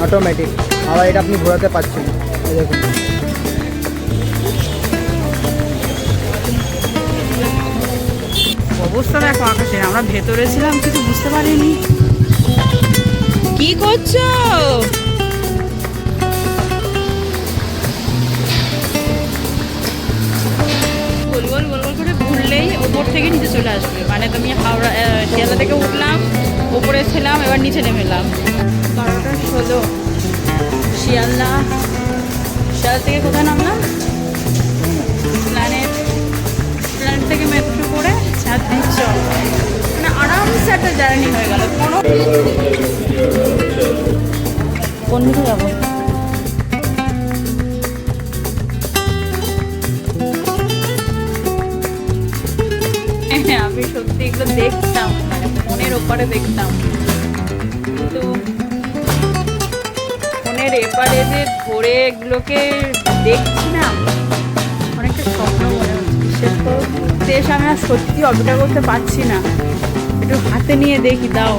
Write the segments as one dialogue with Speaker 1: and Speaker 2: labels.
Speaker 1: Automatic, আবার এটা আপনি ঘোরাতে পারছেন। দেখুন
Speaker 2: অবস্থা দেখো আকাশের, আমরা ভেতরে ছিলাম কিছু বুঝতে পারিনি। কি করছো? গোল গোল গোল গোল করে ঘুরলেই ওপর থেকে নিচে চলে আসবে। মানে তুমি হাওড়া শিয়ালদা থেকে উঠলাম, ওপরে ছিলাম, এবার নিচে নেমেলাম। 12:16 শিয়ালদা থেকে কোথায় নামলাম? প্ল্যানেট থেকে মেট্রো করে চাঁদনি চক, মানে আরামসে একটা জার্নি হয়ে গেল। কোন দিকে যাবো? আমি সত্যি এগুলো দেখতাম, মানে ফোনের ওপারে দেখতাম, কিন্তু ফোনের এপারে যে ধরে এগুলোকে দেখছি না, অনেকটা স্বপ্ন মনে হচ্ছে। বিশেষ করে দেশ আমি আর সত্যি অপেক্ষা করতে পারছি না, একটু হাতে নিয়ে দেখি দাও।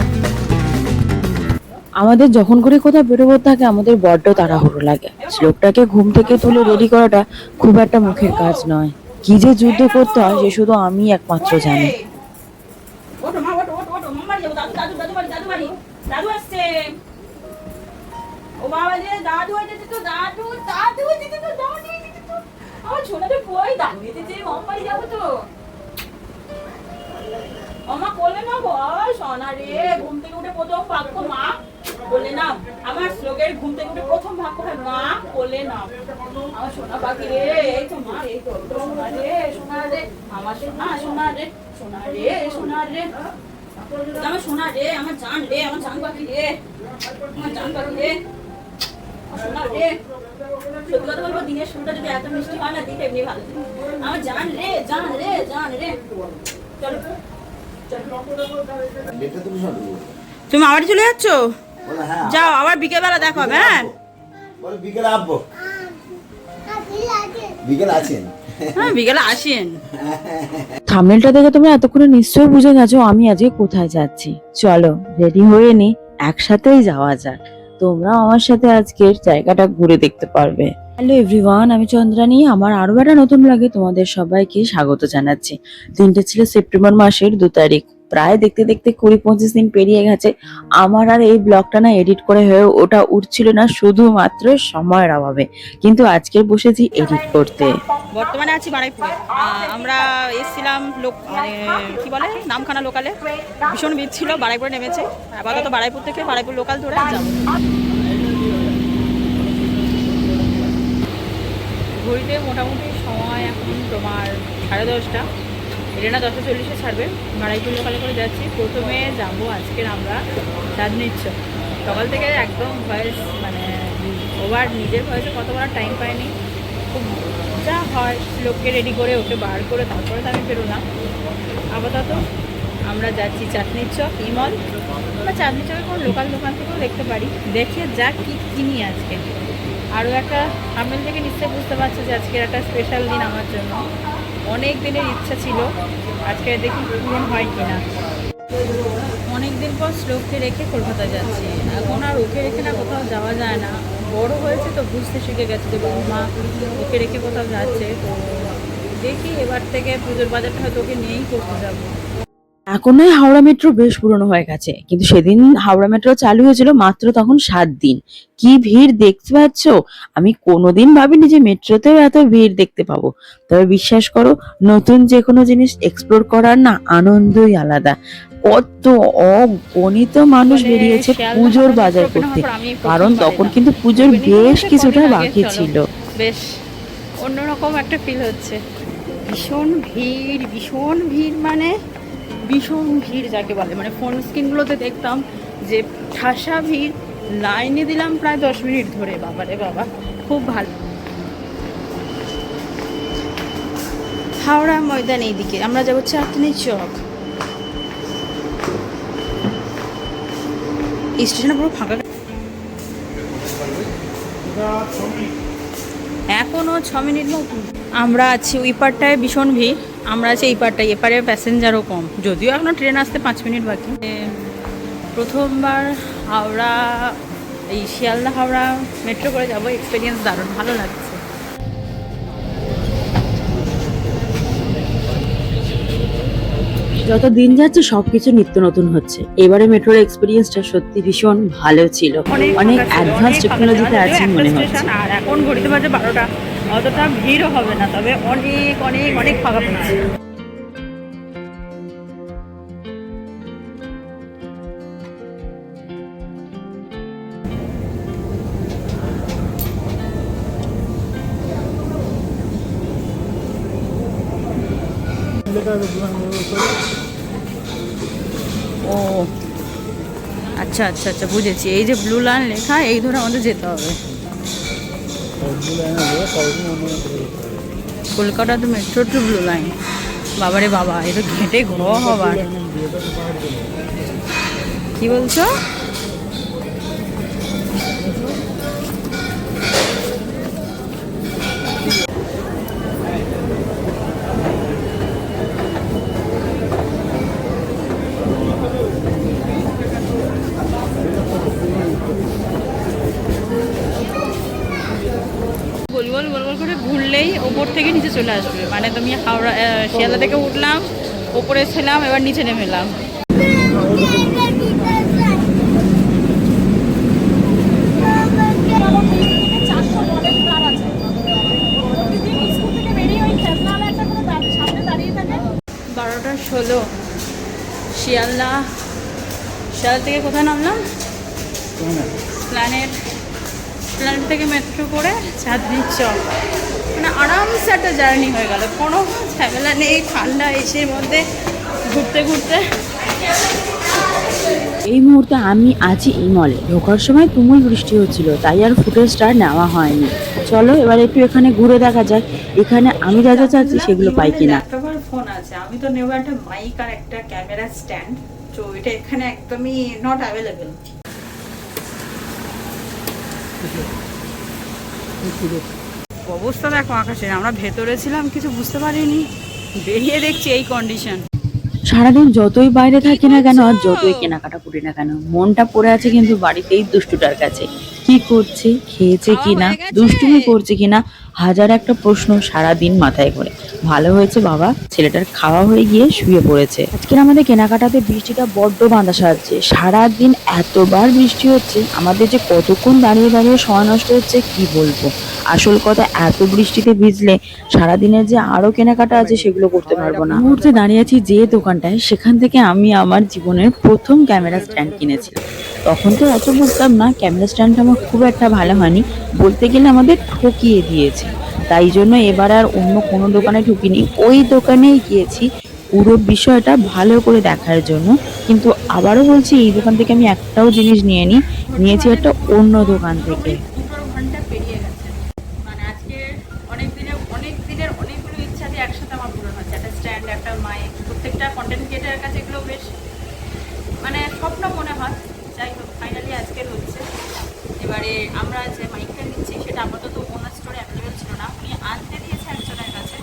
Speaker 3: আমাদের যখন করে কোথাও বেরোবো থাকে আমাদের বড্ড তাড়াহুড়ো লাগে। শ্লোকটাকে ঘুম থেকে তুলে রেডি করাটা খুব একটা মুখের কাজ নয়। কি যে যুদ্ধ করতে হয় সে শুধু আমি একমাত্র জানি।
Speaker 2: বলে না আমার শ্লোকের ঘুম থেকে উঠে প্রথম ভাগ কোথায়? মা বলে না আমার সোনা পাখি রে, এই তো মা, এই তো সোনা রে, সোনা রে, আমার সোনা, সোনা রে, সোনা রে, সোনা রে, আমার সোনা রে, আমার জান রে, আমার জান পাখি রে, আমার জান পাখি রে, সোনা রে। সত্যি কথা বলবো, দিনের শুরুটা যদি এত মিষ্টি হয় না, দিতে এমনি ভালো। আমার জান রে, জান রে, জান রে। চলো তুমি আবার চলে যাচ্ছ? যাও, আবার বিকেলবেলা দেখো। হ্যাঁ
Speaker 4: বিকেলে আসবো, বিকেলে আছেন?
Speaker 2: হ্যাঁ বিকেলে আসেন।
Speaker 3: থাম্বনেলটা দেখে তোমরা এতক্ষণে নিশ্চয়ই বুঝে গেছো আমি আজকে কোথায় যাচ্ছি। চলো রেডি হয়ে নি, একসাথেই যাওয়া যাক। তোমরা আমার সাথে আজকের জায়গাটা ঘুরে দেখতে পারবে। হ্যালো এভরিওয়ান, আমি চন্দ্রানী। আমার আরো একটা নতুন ব্লগে তোমাদের সবাইকে স্বাগত জানাচ্ছি। দিনটা ছিল সেপ্টেম্বর মাসের 2 তারিখ। প্রায় দেখতে দেখতে 20-25 দিন পেরিয়ে গেছে। আমার আর এই ব্লগটা না এডিট করে হয়ে ওটা উঠছিল না, শুধুমাত্র সময়ের অভাবে। কিন্তু আজকে বসেছি এডিট করতে।
Speaker 2: বর্তমানে আছি বারাইপুরে। আমরা এসেছিলাম মানে কি বলে নামখানা লোকালে, ভীষণ ভিড় ছিল, বারাইপুরে নেমেছে। আপাতত বারাইপুর থেকে বারাইপুর লোকাল ধরে যাবো। ঘড়িতে মোটামুটি সময় এখন তোমার 10:30। ট্রেনটা 10:40-এ ছাড়বে। বারাইপুর লোকালে করে যাচ্ছি। প্রথমে যাবো আজকের আমরা চাঁদনি চক। সকাল থেকে একদম ভয়েস, মানে ওভার নিজের ভয়েসে কত বড় টাইম পাইনি। খুব যা হয় লোককে রেডি করে ওকে বার করে তারপরে তো আমি বেরোলাম। আপাতত আমরা যাচ্ছি চাঁদনি চক, ইমল বা চাঁদনি চকের কোনো লোকাল দোকান থেকেও দেখতে পারি। দেখে যা কি কিনি আজকে। আরও একটা থাম্বনেল থেকে নিশ্চয়ই বুঝতে পারছো যে আজকের একটা স্পেশাল দিন আমার জন্য। অনেক দিনের ইচ্ছা ছিল, আজকে দেখি পূরণ হয় কিনা। অনেক দিন পর শ্লোককে রেখে কলকাতা যাচ্ছি। এখন আর ওকে রেখে না কোথাও যাওয়া যায় না। বড় হয়েছে তো বুঝতে শিখে গেছে যে মা ওকে রেখে কোথাও যাচ্ছে। তো দেখি এবার থেকে পুজোর বাজারটা হয়তো ওকে নিয়েই করতে যাবো।
Speaker 3: এখন নয় হাওড়া মেট্রো বেশ পুরনো হয়ে গেছে, কিন্তু সেদিন হাওড়া মেট্রো চালু হয়েছিল মাত্র তখন 7 দিন। কি ভিড় দেখতে পাচ্ছ! আমি কোনোদিন ভাবিনি যে মেট্রোতেও এত ভিড় দেখতে পাবো। তবে বিশ্বাস করো, নতুন যে কোনো জিনিস এক্সপ্লোর করার না আনন্দই আলাদা। কত অগণিত মানুষ বেরিয়েছে পুজোর বাজার করতে, কারণ তখন কিন্তু পুজোর বেশ কিছুটা বাকি ছিল।
Speaker 2: বেশ অন্যরকম একটা ফিল হচ্ছে। ভীষণ ভিড়, ভীষণ ভিড়, মানে ভীষণ ভিড় যাকে বলে। মানে ফোন স্ক্রিনগুলোতে দেখতাম যে ঠাসা ভিড়। লাইনে দিলাম প্রায় 10 মিনিট ধরে। বাবারে বাবা, খুব ভালো। হাওড়া ময়দান এইদিকে, আমরা যাবো চাঁদনি চক। এই স্টেশনে পুরো ফাঁকা, এখনও 6 মিনিট মতো। আমরা আছি ওই পারটায়, ভীষণ ভিড়। আমরা আছি এই পারটায়, এপারে প্যাসেঞ্জারও কম, যদিও এখনও ট্রেন আসতে 5 মিনিট বাকি। প্রথমবার হাওড়া, এই শিয়ালদা হাওড়া মেট্রো করে যাবো, এক্সপিরিয়েন্স দারুণ ভালো লাগছে।
Speaker 3: যত দিন যাচ্ছে সবকিছু নিত্য নতুন হচ্ছে। এবারে মেট্রোর এক্সপিরিয়েন্সটা সত্যি ভীষণ ভালো ছিল, অনেক অ্যাডভান্স টেকনোলজিতে আছে মনে হচ্ছে।
Speaker 2: আর এখন ঘড়িতে বাজে 12টা, অতটা ভিড়ও হবে না, তবে অনেক অনেক অনেক ফাঁকা পড়ছে। ও আচ্ছা আচ্ছা আচ্ছা, বুঝেছি। এই যে ব্লু লাইন লেখা, এই ধরে আমাদের যেতে হবে। কলকাতা তো মেট্রো টু ব্লু লাইন, বাবারে বাবা, এ তো ঘেঁটে ঘ হবার। কি বলছো? গোল গোল গোল গোল করে ঘুরলেই ওপর থেকে নিচে চলে আসবে। মানে তুমি হাওড়া শিয়ালদা থেকে উঠলাম, ওপরে ছিলাম, এবার নিচে নেমে এলাম। বারোটা 16 শিয়ালদা থেকে কোথায় নামলাম? প্ল্যানেট থেকে মেট্রো করে চাঁদনি চক। মানে আরামসে একটা জার্নি হয়ে গেল, কোনো ঝামেলা নেই। ঠান্ডা এসির মধ্যে ঘুরতে ঘুরতে।
Speaker 3: এই মুহূর্তে আমি আছি এই মলে। ঢোকার সময় তুমুল বৃষ্টি হচ্ছিল, তাই আর ফুটেজটা নেওয়া হয়নি। চলো এবার একটু এখানে ঘুরে দেখা যাক, এখানে আমি যা যা চাচ্ছি সেগুলো পাই কিনা।
Speaker 2: ল্যাপটপ আর ফোন আছে, আমি তো নেবো একটা মাইক আর একটা ক্যামেরা স্ট্যান্ড, তো এটা এখানে একদমই নট অ্যাভেলেবেল। অবস্থা দেখো আকাশের, আমরা ভেতরে ছিলাম কিছু বুঝতে পারিনি, বেরিয়ে দেখছি এই কন্ডিশন।
Speaker 3: সারাদিন যতই বাইরে থাকি না কেন আর যতই কেনাকাটা করি না কেন, মনটা পড়ে আছে কিন্তু বাড়িতেই দুষ্টুটার কাছে। কি করছে, খেয়েছে কিনা, দুষ্টুমি করছে কিনা, হাজার একটা প্রশ্ন সারাদিন মাথায় ঘোরে। ভালো হয়েছে বাবা, ছেলেটার খাওয়া হয়ে গিয়ে শুয়ে পড়েছে। আজকের আমাদের কেনাকাটাতে বৃষ্টিটা বড্ড বাঁধা সাজছে। সারাদিন এতবার বৃষ্টি হচ্ছে, আমাদের যে কতক্ষণ দাঁড়িয়ে দাঁড়িয়ে সময় নষ্ট হচ্ছে কি বলবো। আসল কথা, এত বৃষ্টিতে ভিজলে সারাদিনের যে আরো কেনাকাটা আছে সেগুলো করতে পারবো না। মুহূর্তে দাঁড়িয়ে আছি যে দোকানটায়, সেখান থেকে আমি আমার জীবনের প্রথম ক্যামেরা স্ট্যান্ড কিনেছিলাম। তখন তো অত বুঝতাম না, ক্যামেরা স্ট্যান্ডটা আমার খুব একটা ভালো হয়নি, বলতে গেলে আমাদের ঠকিয়ে দিয়েছে। তাই জন্য এবার আর অন্য কোনো দোকানে ঢুকিনি, ওই দোকানেই গিয়েছি পুরো বিষয়টা ভালো করে দেখার জন্য। কিন্তু আবারও বলছি, এই দোকান থেকে আমি একটাও জিনিস নিয়েছি একটা অন্য দোকান থেকে।
Speaker 2: 2 ঘন্টা পেরিয়ে গেছে। মানে আজকে অনেক দিনের অনেকগুলো ইচ্ছা দিয়ে একসাথে আমার পূরণ হচ্ছে। একটা স্ট্যান্ড, একটা মাইক, প্রত্যেকটা কন্টেন্ট ক্রিয়েটারের কাছে এগুলো বেশ মানে স্বপ্ন মনে হয়। যাই হোক, ফাইনালি আজকের হচ্ছে। এবারে আমরা যে মাইকটা নিচ্ছি সেটা আপাতত ওনার স্টোরে অ্যাভেলেবেল ছিল না, উনি আনতে দিয়েছে একজনের কাছে।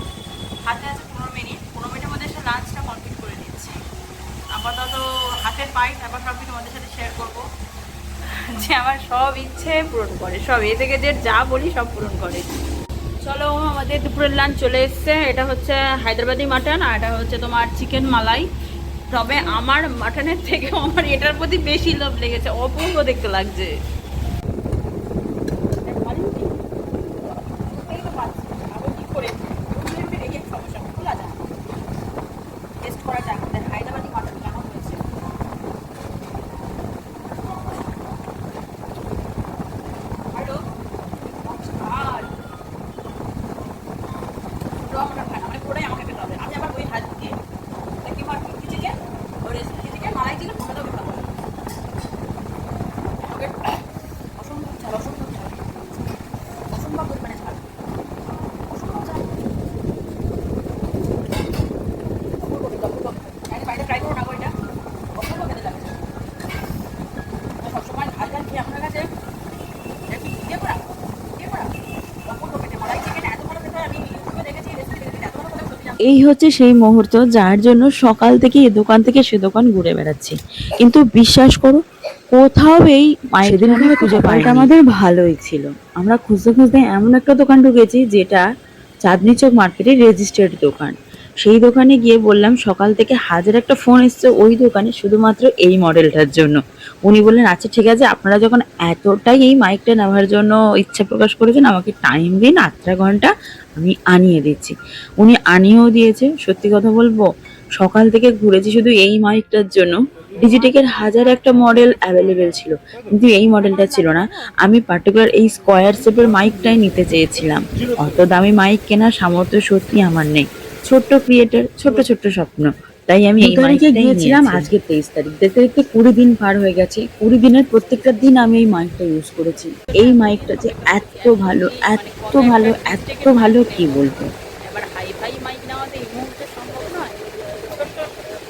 Speaker 2: হাতে আছে 15 মিনিটের মধ্যে সে লাঞ্চটা কমপ্লিট করে দিচ্ছে। আপাতত হাতের পাই, তারপর সবই তোমাদের সাথে শেয়ার করবো, যে আমার সব ইচ্ছে পূরণ করে, সব এ থেকে যে যা বলি সব পূরণ করে। চলো, আমাদের দুপুরের লাঞ্চ চলে এসছে। এটা হচ্ছে হায়দ্রাবাদি মাটন, আর এটা হচ্ছে তোমার চিকেন মালাই। তবে আমার মাটনের থেকেও আমার এটার প্রতি বেশি লোভ লেগেছে, অপূর্ব দেখতে লাগছে। হায়দ্রাবাদি মাটন কেমন হয়েছে? আমি আবার ওই হাত দিয়ে মালাই চিকেন
Speaker 3: এই হচ্ছে সেই মুহূর্ত যার জন্য সকাল থেকে এ দোকান থেকে সে দোকান ঘুরে বেড়াচ্ছি, কিন্তু বিশ্বাস করো কোথাও এই সেদিন খুঁজে পাইনি। আমাদের ভালোই ছিল, আমরা খুঁজতে খুঁজতে এমন একটা দোকান ঢুকেছি যেটা চাঁদনি চক মার্কেটের রেজিস্টার্ড দোকান। সেই দোকানে গিয়ে বললাম সকাল থেকে হাজার একটা ফোন এসছে ওই দোকানে শুধুমাত্র এই মডেলটার জন্য। উনি বললেন আচ্ছা ঠিক আছে, আপনারা যখন এতটাই এই মাইকটা নেওয়ার জন্য ইচ্ছা প্রকাশ করেছেন আমাকে টাইম দিন আধা ঘন্টা, আমি আনিয়ে দিচ্ছি। উনি আনিয়েও দিয়েছে। সত্যি কথা বলবো সকাল থেকে ঘুরেছি শুধু এই মাইকটার জন্য। ডিজিটেকের হাজার একটা মডেল অ্যাভেলেবেল ছিল, কিন্তু এই মডেলটা ছিল না। আমি পার্টিকুলার এই স্কোয়ার শেপের মাইকটাই নিতে চেয়েছিলাম। অত দামি মাইক কেনার সামর্থ্য সত্যি আমার নেই। ছোট্ট ক্রিয়েটার, ছোট্ট ছোট্ট স্বপ্ন, তাই আমি এই মাইকটাই গিয়েছিলাম। আজকে 23 তারিখ, দেখতে দেখতে 20 দিন পার হয়ে গেছে। 20 দিনের প্রত্যেকটা দিন আমি এই মাইকটা ইউজ করেছি। এই মাইকটা যে এত ভালো, এত ভালো, এত ভালো কি বলবো।
Speaker 2: এবার হাই ফাই মাইক নেওয়াতে এই মুহূর্তে সম্ভব নয়। ছোট্ট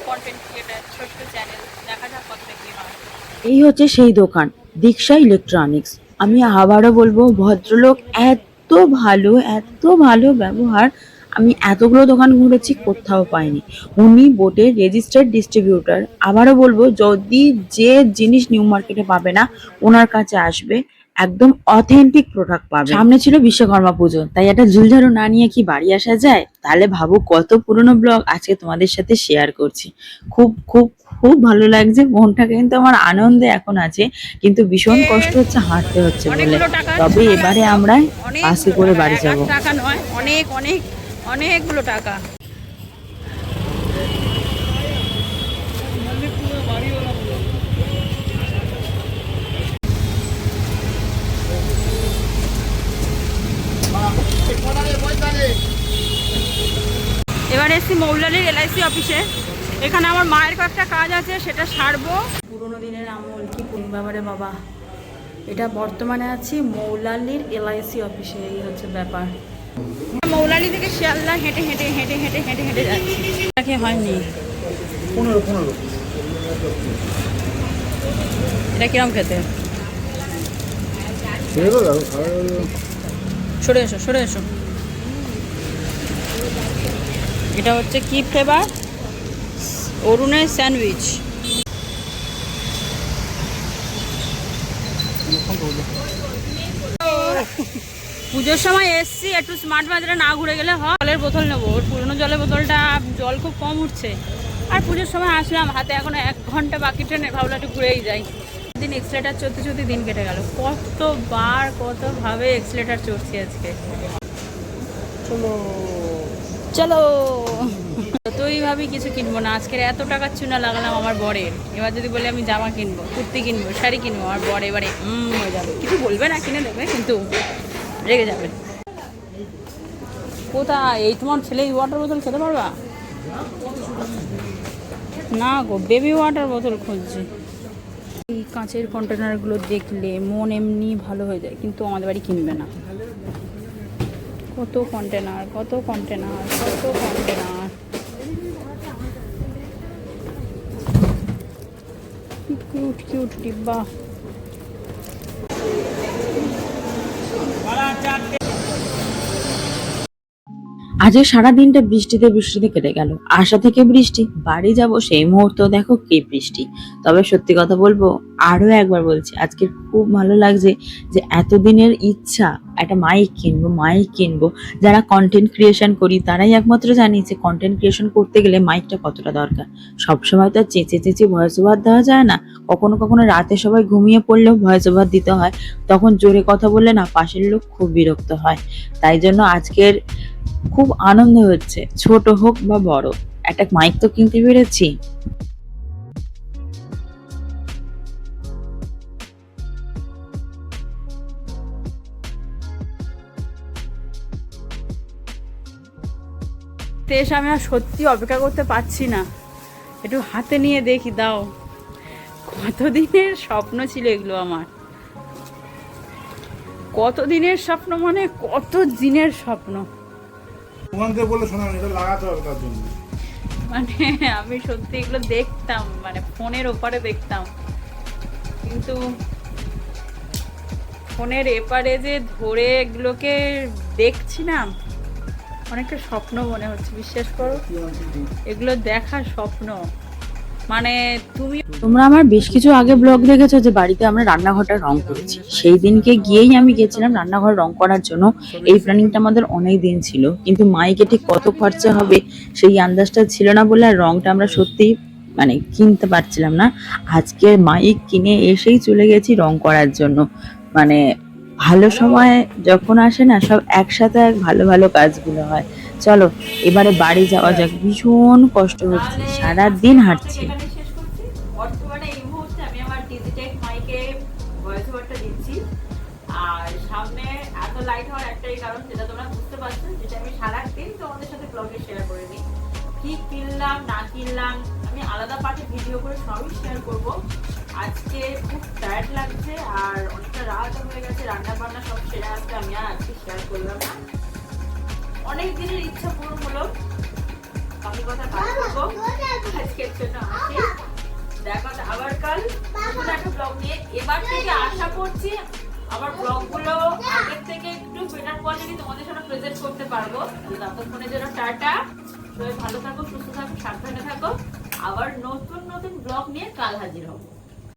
Speaker 2: কন্টেন্ট ক্রিয়েটার, ছোট্ট চ্যানেল, দেখা যাক কতটা কি হয়।
Speaker 3: এই হচ্ছে সেই দোকান, দীক্ষা ইলেকট্রনিক্স। আমি আবারও বলবো ভদ্রলোক এত ভালো, এত ভালো ব্যবহার আমি এতগুলো দোকান ঘুরেছি কোথাও পাইনি। উনি বোটের রেজিস্টার্ড ডিস্ট্রিবিউটর। আবারও বলবো যদি যে জিনিস নিউ মার্কেটে পাবে না ওনার কাছে আসবে, একদম অথেন্টিক প্রোডাক্ট পাবে। সামনে ছিল বিশ্বকর্মা পুজো, তাই একটা ঝুলঝাড়ু না নিয়ে কি বাড়ি আসা যায়? তাহলে ভাবো কত পুরনো ব্লগ আজকে তোমাদের সাথে শেয়ার করছি। খুব খুব খুব ভালো লাগছে, মনটা কিন্তু আমার আনন্দে এখন আছে, কিন্তু ভীষণ কষ্ট হচ্ছে, হাঁটতে হচ্ছে বলে।
Speaker 2: অনেকগুলো টাকা,
Speaker 3: তবে এবারে আমরা বাসে করে বাড়ি
Speaker 2: এক
Speaker 3: যাবো।
Speaker 2: টাকা নয়, অনেক অনেক অনেকগুলো টাকা। এবার এসছি মৌলালির LIC অফিসে। এখানে আমার মায়ের কয়েকটা কাজ আছে, সেটা সারবো। পুরোনো দিনের আমল কি বাবারে বাবা। এটা বর্তমানে আছি মৌলালির LIC অফিসে। এই হচ্ছে ব্যাপার। মৌলালি থেকে শিয়ালদা হেঁটে হেঁটে হেঁটে হেঁটে হেঁটে হেঁটে যাচ্ছি। তাকে হয়নি
Speaker 1: 15।
Speaker 2: এটা কিরম খেতে? সরে এসো, সরে এসো। এটা হচ্ছে কি ফ্লেভার? অরুণের স্যান্ডউইচ। পুজোর সময় এসছি, একটু স্মার্ট বাজারে না ঘুরে গেলে হয়। জলের বোতল নেবো, ওর পুরোনো জলের বোতলটা জল খুব কম উঠছে। আর পুজোর সময় আসলাম, হাতে এখনো 1 ঘন্টা বাকি ট্রেনে, ভাবলাম একটু ঘুরেই যাই। দিন এক্সিলেটার চড়তে চড়তে দিন কেটে গেল। কতবার কতভাবে এক্সিলেটার চড়ছি আজকে। চলো চলো। যতই ভাবি কিছু কিনবো না, আজকের এত টাকার চুনা লাগালাম আমার বরের। এবার যদি বলে আমি জামা কিনবো, কুর্তি কিনবো, শাড়ি কিনবো, আমার বর এবারে হয়ে যাবে। কিছু বলবে না, কিনে দেবে, কিন্তু রেগে যাবে। কোথায় এই তোমার ছেলে ওয়াটার বোতল খেতে পারবা? না গো, বেবি ওয়াটার বোতল খুঁজছি। এই কাঁচের কন্টেনারগুলো দেখলে মন এমনি ভালো হয়ে যায়, কিন্তু আমাদের বাড়ি কিনবে না। কত কন্টেনার, কত কন্টেনার, কত কন্টেনার। কিউট কিউট ডিব্বা।
Speaker 3: আজকে সারা দিনটা বৃষ্টিতে বৃষ্টিতে কেটে গেল। আশা থেকে বৃষ্টি, বাড়ি যাব সেই মুহূর্ত দেখো কি বৃষ্টি। তবে সত্যি কথা বলবো, আরো একবার বলছি, আজকে খুব ভালো লাগছে যে এতদিনের ইচ্ছা একটা মাইক কিনবো, মাইক কিনবো। যারা কন্টেন্ট ক্রিয়েশন করি তারাই একমাত্র জানি যে কন্টেন্ট ক্রিয়েশন করতে গেলে মাইকটা কতটা দরকার। সবসময় তো আর চেঁচে চেঁচে ভয়েস ওভার দেওয়া যায় না। কখনো কখনো রাতে সবাই ঘুমিয়ে পড়লেও ভয়েস ওভার দিতে হয়, তখন জোরে কথা বললে না পাশের লোক খুব বিরক্ত হয়। তাই জন্য আজকের খুব আনন্দ হচ্ছে, ছোট হোক বা বড়, একটা মাইক তো কিনতে পেরেছি।
Speaker 2: এসে আমি আর সত্যি অপেক্ষা করতে পারছি না, একটু হাতে নিয়ে দেখি দাও। কতদিনের স্বপ্ন ছিল এগুলো আমার, কতদিনের স্বপ্ন, মানে কত দিনের স্বপ্ন। মানে আমি সত্যি এগুলো দেখতাম, মানে ফোনের ওপারে দেখতাম, কিন্তু ফোনের এপারে যে ধরে এগুলোকে দেখছি না, অনেকটা স্বপ্ন মনে হচ্ছে, বিশ্বাস করো এগুলো দেখার স্বপ্ন। মানে তুমি
Speaker 3: তোমরা আমার বেশ কিছু আগে ব্লগ দেখেছো যে বাড়িতে আমরা রান্নাঘরটা রং করেছি, সেই দিনকে গিয়েই আমি গেছিলাম রান্নাঘর রং করার জন্য। এই প্ল্যানিংটা আমাদের অনেক দিন ছিল, কিন্তু মাইকে ঠিক কত খরচা হবে সেই আন্দাজটা ছিল না বলে আর রংটা আমরা সত্যি মানে কিনতে পারছিলাম না। আজকে মাইক কিনে এসেই চলে গেছি রং করার জন্য। মানে ভালো সময় যখন আসে না, সব একসাথে এক ভালো ভালো কাজগুলো হয়। চলো এবারে বাড়ি যাওয়া যাক, ভীষণ কষ্ট হচ্ছে, সারাদিন হাঁটছি।
Speaker 2: এখানে শেষ করছি। বর্তমানে এই মুহূর্তে আমি আমার ডিজিটেক মাইকে ভয়েস ওভারটা দিচ্ছি। আর সামনে এত লাইট হওয়ার একটাই কারণ, যেটা তোমরা বুঝতে পারছো, যেটা আমি সারাদিন তোমাদের সাথে ব্লগে শেয়ার করে নিই। কি কিনলাম না কিনলাম আমি আলাদা পার্টে ভিডিও করে সবই শেয়ার করব। আজকে খুব টায়ার্ড লাগছে আর অনেকটা রাত হয়ে গেছে, রান্না বান্না সব সেরে আসতে আমি আর আজকে শেয়ার করলাম না। অনেক দিনের ইচ্ছা পূরণ হলো, আমি কথা কাজ করবো। আজকের জন্য আসি, দেখা হচ্ছে আবার কাল নতুন একটা ব্লগ নিয়ে। এবার থেকে আশা করছি আমার ব্লগগুলো আগের থেকে একটু বেটার কোয়ালিটি তোমাদের সামনে প্রেজেন্ট করতে পারবো। ততক্ষণের জন্য টাটা, সবাই ভালো থাকো, সুস্থ থাকো, সাবধানে থাকো। আবার নতুন নতুন ব্লগ নিয়ে কাল হাজির হবো।